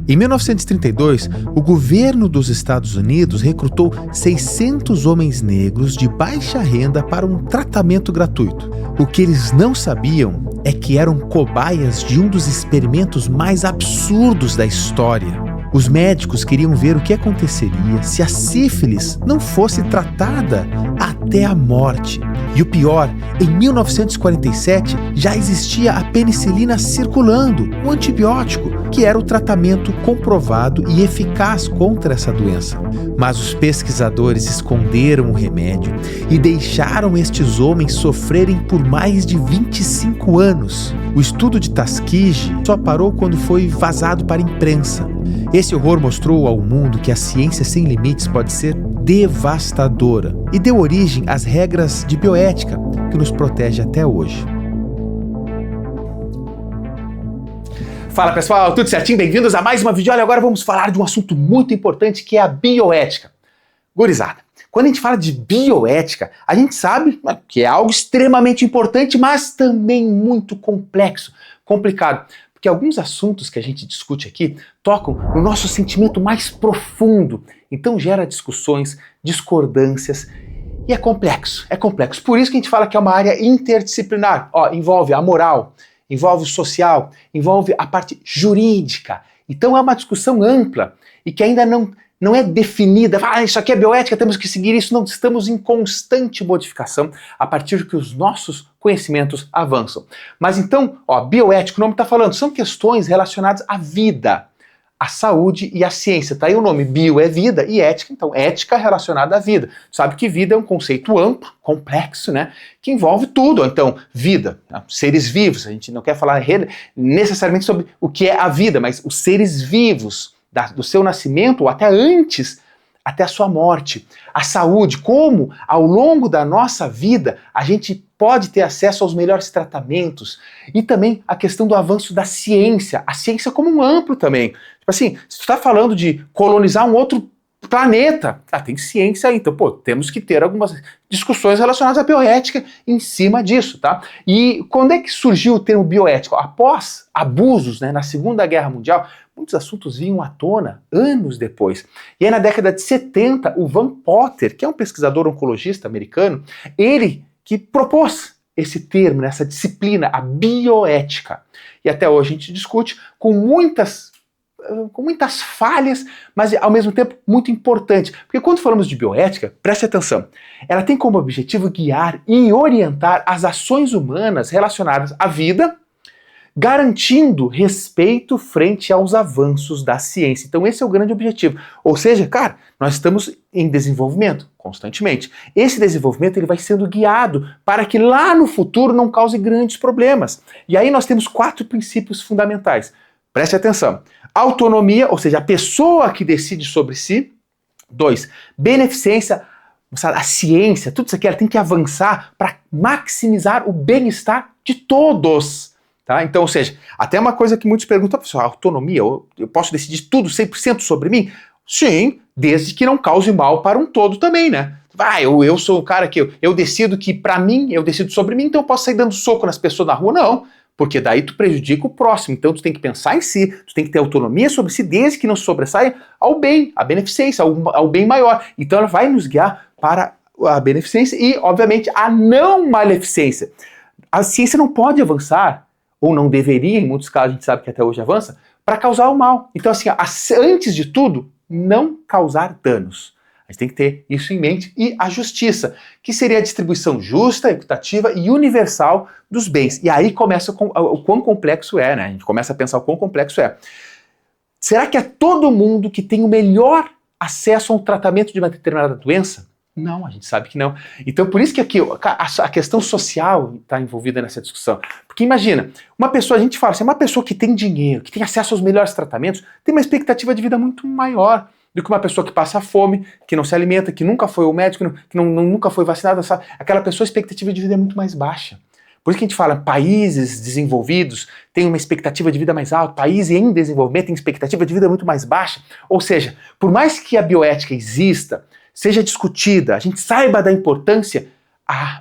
Em 1932, o governo dos Estados Unidos recrutou 600 homens negros de baixa renda para um tratamento gratuito. O que eles não sabiam é que eram cobaias de um dos experimentos mais absurdos da história. Os médicos queriam ver o que aconteceria se a sífilis não fosse tratada até a morte. E o pior, em 1947 já existia a penicilina circulando, um antibiótico, que era o tratamento comprovado e eficaz contra essa doença. Mas os pesquisadores esconderam o remédio e deixaram estes homens sofrerem por mais de 25 anos. O estudo de Tuskegee só parou quando foi vazado para a imprensa. Esse horror mostrou ao mundo que a ciência sem limites pode ser devastadora e deu origem às regras de bioética que nos protege até hoje. Fala pessoal, tudo certinho? Bem-vindos a mais uma vídeo. Olha, agora vamos falar de um assunto muito importante que é a bioética. Gurizada, quando a gente fala de bioética, a gente sabe que é algo extremamente importante, mas também muito complexo, complicado. Porque alguns assuntos que a gente discute aqui tocam no nosso sentimento mais profundo. Então gera discussões, discordâncias e é complexo, é complexo. Por isso que a gente fala que é uma área interdisciplinar. Envolve a moral, envolve o social, envolve a parte jurídica. Então é uma discussão ampla e que ainda não é definida. Isso aqui é bioética, temos que seguir isso. Não, estamos em constante modificação a partir que os nossos conhecimentos avançam. Mas então, bioética, o nome está falando, são questões relacionadas à vida, à saúde e à ciência. Tá aí o nome, bio é vida e ética, então ética relacionada à vida. Sabe que vida é um conceito amplo, complexo, né? Que envolve tudo. Então, vida, seres vivos, a gente não quer falar necessariamente sobre o que é a vida, mas os seres vivos, do seu nascimento ou até antes, até a sua morte. A saúde, como ao longo da nossa vida a gente pode ter acesso aos melhores tratamentos. E também a questão do avanço da ciência, a ciência como um amplo também. Tipo assim, se tu está falando de colonizar um outro planeta, tem ciência aí, então, temos que ter algumas discussões relacionadas à bioética em cima disso, tá? E quando é que surgiu o termo bioético? Após abusos, na Segunda Guerra Mundial, muitos assuntos vinham à tona anos depois. E aí na década de 70, o Van Potter, que é um pesquisador oncologista americano, ele que propôs esse termo, essa disciplina, a bioética. E até hoje a gente discute com muitas falhas, mas ao mesmo tempo muito importante. Porque quando falamos de bioética, preste atenção, ela tem como objetivo guiar e orientar as ações humanas relacionadas à vida, garantindo respeito frente aos avanços da ciência. Então esse é o grande objetivo. Ou seja, cara, nós estamos em desenvolvimento constantemente. Esse desenvolvimento ele vai sendo guiado para que lá no futuro não cause grandes problemas. E aí nós temos 4 princípios fundamentais. Preste atenção. Autonomia, ou seja, a pessoa que decide sobre si. 2. Beneficência, a ciência, tudo isso aqui ela tem que avançar para maximizar o bem-estar de todos. Tá? Então, ou seja, até uma coisa que muitos perguntam, pessoal, autonomia, eu posso decidir tudo 100% sobre mim? Sim, desde que não cause mal para um todo também, né? Eu sou o cara que eu decido que para mim, eu decido sobre mim, então eu posso sair dando soco nas pessoas na rua? Não, porque daí tu prejudica o próximo, então tu tem que pensar em si, tu tem que ter autonomia sobre si, desde que não sobressaia ao bem, à beneficência, ao bem maior. Então ela vai nos guiar para a beneficência e, obviamente, a não maleficência. A ciência não pode avançar, ou não deveria, em muitos casos a gente sabe que até hoje avança, para causar o mal. Então assim, antes de tudo, não causar danos. A gente tem que ter isso em mente. E a justiça, que seria a distribuição justa, equitativa e universal dos bens. E aí começa o quão complexo é, né? A gente começa a pensar o quão complexo é. Será que é todo mundo que tem o melhor acesso a um tratamento de uma determinada doença? Não, a gente sabe que não. Então por isso que aqui a questão social está envolvida nessa discussão. Porque imagina, uma pessoa, a gente fala assim, uma pessoa que tem dinheiro, que tem acesso aos melhores tratamentos, tem uma expectativa de vida muito maior do que uma pessoa que passa fome, que não se alimenta, que nunca foi ao médico, que nunca foi vacinada, sabe? Aquela pessoa, a expectativa de vida é muito mais baixa. Por isso que a gente fala, países desenvolvidos têm uma expectativa de vida mais alta, países em desenvolvimento têm expectativa de vida muito mais baixa. Ou seja, por mais que a bioética exista, seja discutida, a gente saiba da importância,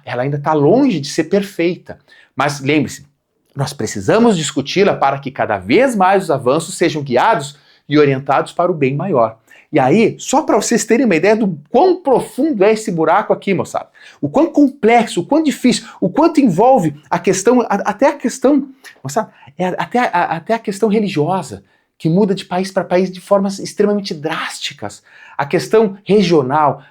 ela ainda está longe de ser perfeita. Mas lembre-se, nós precisamos discuti-la para que cada vez mais os avanços sejam guiados e orientados para o bem maior. E aí, só para vocês terem uma ideia do quão profundo é esse buraco aqui, moçada, o quão complexo, o quão difícil, o quanto envolve a questão, até a questão, moçada, até a questão religiosa, que muda de país para país de formas extremamente drásticas. A questão regional,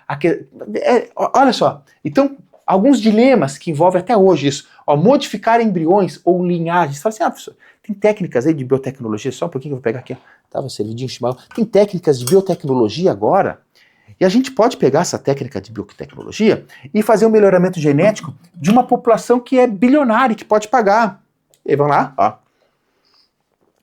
olha só, então, alguns dilemas que envolvem até hoje isso, modificar embriões ou linhagens. Você fala assim, professor, tem técnicas aí de biotecnologia, só um pouquinho que eu vou pegar aqui, tava servidinho chimarrão. Tem técnicas de biotecnologia agora, e a gente pode pegar essa técnica de biotecnologia e fazer um melhoramento genético de uma população que é bilionária, que pode pagar. E aí, vamos lá,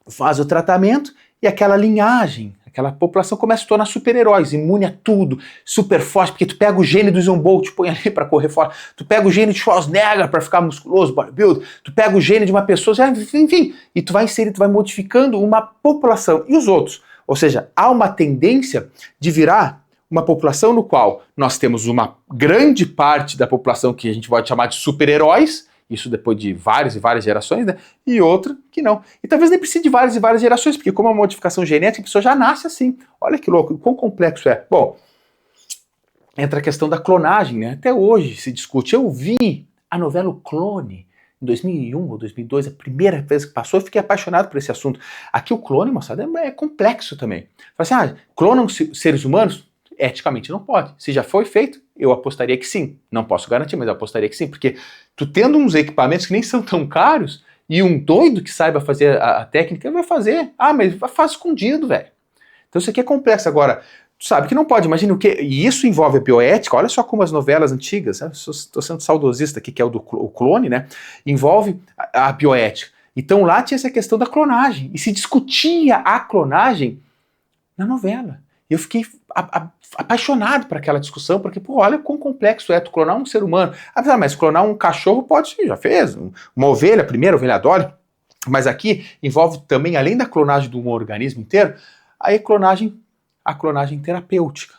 faz o tratamento e aquela linhagem, aquela população começa a se tornar super-heróis, imune a tudo, super forte, porque tu pega o gene do Usain Bolt, põe ali para correr fora, tu pega o gene de Schwarzenegger para ficar musculoso, bodybuilder, tu pega o gene de uma pessoa, enfim, e tu vai inserindo, tu vai modificando uma população. E os outros? Ou seja, há uma tendência de virar uma população no qual nós temos uma grande parte da população que a gente pode chamar de super-heróis, isso depois de várias e várias gerações, né? E outra que não. E talvez nem precise de várias e várias gerações, porque como é uma modificação genética, a pessoa já nasce assim. Olha que louco, quão complexo é. Bom, entra a questão da clonagem, né? Até hoje se discute. Eu vi a novela O Clone, em 2001 ou 2002, a primeira vez que passou, eu fiquei apaixonado por esse assunto. Aqui o clone, moçada, é complexo também. Fala assim, clonam seres humanos? Eticamente não pode. Se já foi feito, eu apostaria que sim. Não posso garantir, mas eu apostaria que sim, porque tu tendo uns equipamentos que nem são tão caros e um doido que saiba fazer a técnica, vai fazer. Mas faz escondido, velho. Então isso aqui é complexo. Agora, tu sabe que não pode, imagina o que. E isso envolve a bioética, olha só como as novelas antigas, estou sendo saudosista aqui, que é o clone, né? Envolve a bioética. Então lá tinha essa questão da clonagem, e se discutia a clonagem na novela. E eu fiquei apaixonado por aquela discussão, porque, olha quão complexo é tu clonar um ser humano. Mas clonar um cachorro pode, já fez, uma ovelha, primeira ovelha Dolly, mas aqui envolve também, além da clonagem de um organismo inteiro, a clonagem terapêutica.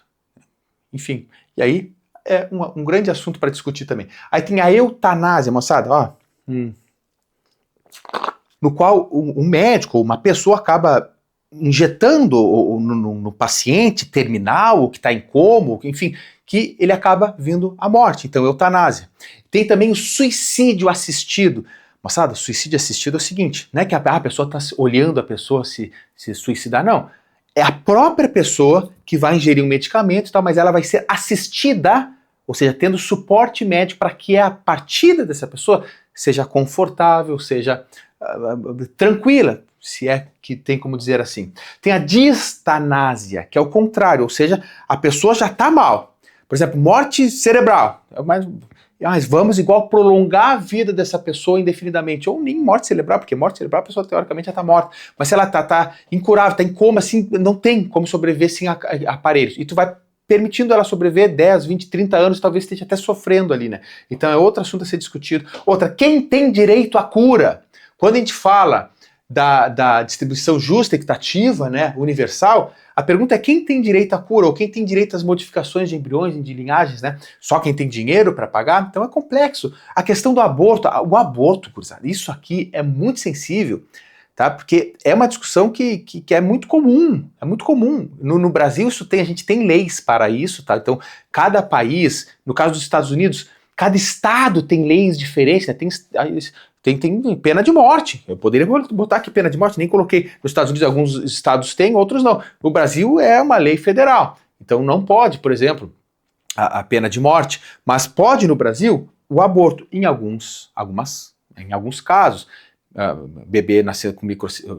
Enfim, e aí é um grande assunto para discutir também. Aí tem a eutanásia, moçada, no qual um médico ou uma pessoa acaba injetando no paciente terminal, que está em coma, enfim, que ele acaba vindo à morte. Então, eutanásia. Tem também o suicídio assistido. Moçada, suicídio assistido é o seguinte, não é que a pessoa está olhando a pessoa se suicidar, não. É a própria pessoa que vai ingerir um medicamento e tal, mas ela vai ser assistida, ou seja, tendo suporte médico para que a partida dessa pessoa seja confortável, seja tranquila, se é que tem como dizer assim. Tem a distanásia, que é o contrário, ou seja, a pessoa já está mal. Por exemplo, morte cerebral. Mas vamos igual prolongar a vida dessa pessoa indefinidamente. Ou nem morte cerebral, porque morte cerebral a pessoa teoricamente já está morta. Mas se ela está incurável, está em coma, assim, não tem como sobreviver sem aparelhos. E tu vai permitindo ela sobreviver 10, 20, 30 anos, talvez esteja até sofrendo ali, né? Então é outro assunto a ser discutido. Outra, quem tem direito à cura? Quando a gente fala da distribuição justa, equitativa, né, universal, a pergunta é quem tem direito à cura ou quem tem direito às modificações de embriões e de linhagens, né? Só quem tem dinheiro para pagar? Então é complexo. A questão do aborto, isso aqui é muito sensível, tá? Porque é uma discussão que é muito comum, No Brasil a gente tem leis para isso, tá? Então cada país, no caso dos Estados Unidos, cada estado tem leis diferentes, né? Tem pena de morte. Eu poderia botar aqui pena de morte, nem coloquei. Nos Estados Unidos, alguns estados têm, outros não. No Brasil é uma lei federal. Então não pode, por exemplo, a pena de morte. Mas pode no Brasil o aborto. Em alguns casos. Bebê nascendo com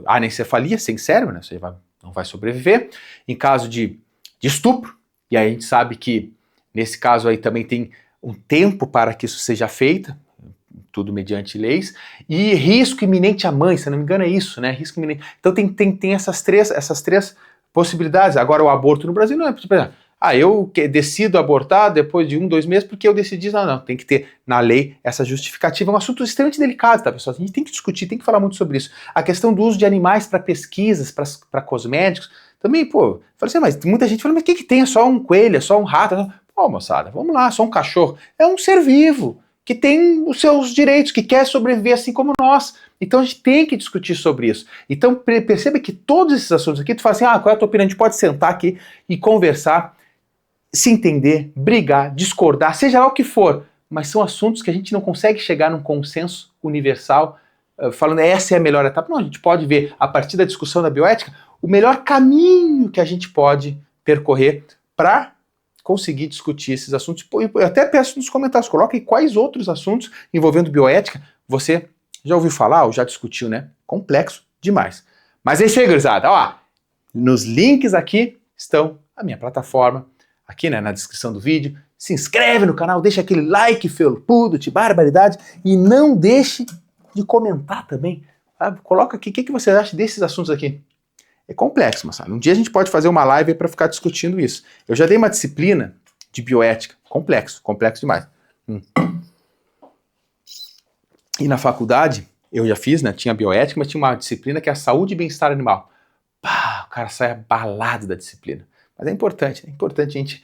anencefalia, sem cérebro, né? Você não vai sobreviver. Em caso de estupro, e aí a gente sabe que nesse caso aí também tem um tempo para que isso seja feito, tudo mediante leis, e risco iminente à mãe, se não me engano é isso, né? Risco iminente. Então tem essas três possibilidades. Agora o aborto no Brasil não é, por exemplo, eu decido abortar depois de 1, 2 meses porque eu decidi, não, tem que ter na lei essa justificativa. É um assunto extremamente delicado, tá, pessoal? A gente tem que discutir, tem que falar muito sobre isso. A questão do uso de animais para pesquisas, para cosméticos, também, falei assim, mas muita gente fala, mas o que tem? É só um coelho, é só um rato? Moçada, vamos lá, só um cachorro. É um ser vivo. que tem os seus direitos, que quer sobreviver assim como nós. Então a gente tem que discutir sobre isso. Então perceba que todos esses assuntos aqui, tu fala assim, qual é a tua opinião? A gente pode sentar aqui e conversar, se entender, brigar, discordar, seja lá o que for, mas são assuntos que a gente não consegue chegar num consenso universal, falando essa é a melhor etapa. Não, a gente pode ver, a partir da discussão da bioética, o melhor caminho que a gente pode percorrer para conseguir discutir esses assuntos. Eu até peço nos comentários, coloque quais outros assuntos envolvendo bioética você já ouviu falar ou já discutiu, né? Complexo demais. Mas é isso aí, gurizada. Ó, nos links aqui estão a minha plataforma, aqui, né, na descrição do vídeo. Se inscreve no canal, deixa aquele like felpudo, de barbaridade, e não deixe de comentar também. Sabe? Coloca aqui o que você acha desses assuntos aqui. É complexo, mas sabe? Um dia a gente pode fazer uma live para ficar discutindo isso. Eu já dei uma disciplina de bioética. Complexo demais. E na faculdade, eu já fiz, né? Tinha bioética, mas tinha uma disciplina que é a saúde e bem-estar animal. Pá, o cara sai abalado da disciplina. Mas é importante a gente,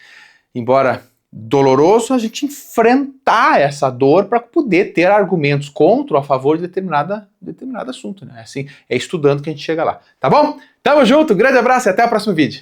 embora doloroso, a gente enfrentar essa dor para poder ter argumentos contra ou a favor de determinado assunto, né? Assim, é estudando que a gente chega lá. Tá bom? Tamo junto, grande abraço e até o próximo vídeo.